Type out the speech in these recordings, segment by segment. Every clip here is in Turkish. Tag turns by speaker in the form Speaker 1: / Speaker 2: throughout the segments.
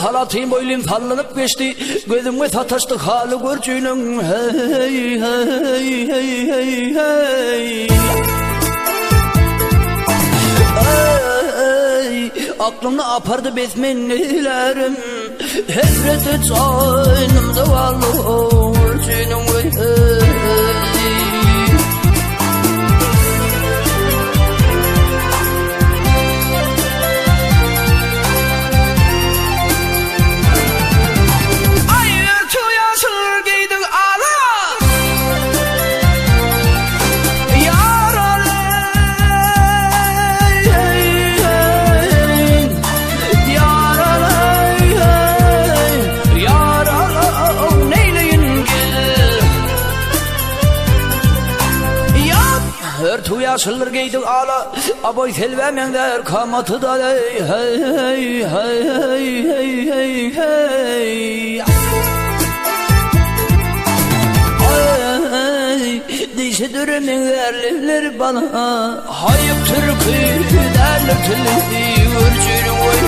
Speaker 1: halatayım boylum sallanıp geçti. Gözüme sataştı halı görçünün. Hey hey hey hey hey. Aklımda apardı bezmenlilerim. Hesreti canımda varlığı senin yaşılır giydik ala aboy selvemen der kamatı da hey hey hey hey hey hey hey ay dişi dürümün verliler bana hayıp türkü derler tülü ölçünün oy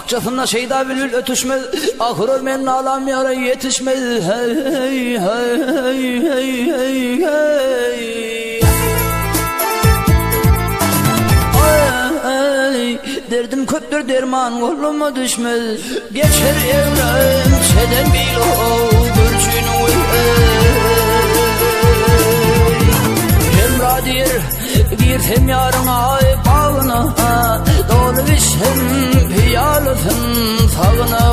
Speaker 1: Bahçesinde şeyda bülül ötüşmez, ahır örmenin alam yara yetişmez. Hey hey hey hey hey hey. Ay, derdim köptür derman koluma düşmez. Geçer evren çeden bil o görçünü. Hemradir girsem yarına ay bağına dolu işim piyalısın sağına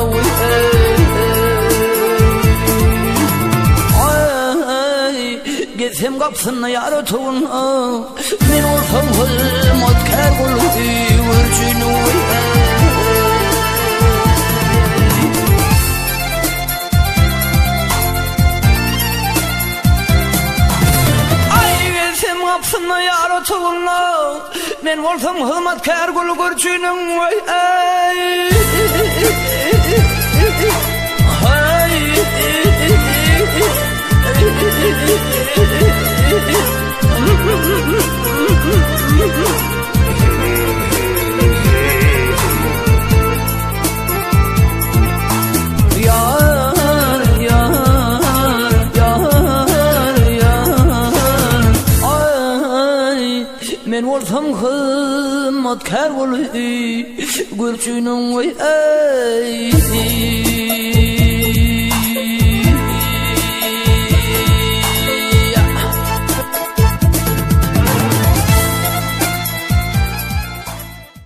Speaker 1: ay gitsem kapsın yarı tuğuna men olsam hılmat kær kulu vürcünü kapsınna yarı tuğunla men olsam hılmat kær kulu görçünün vay ay men olsam hılmat kær kulu görçünün vay ay